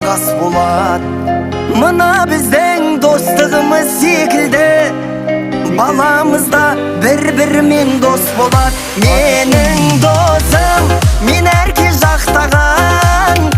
қас болат. Мына біздің достығымыз секілді баламызда бір-бірімен дос болат. Менің досым, мен әрке жақтаған,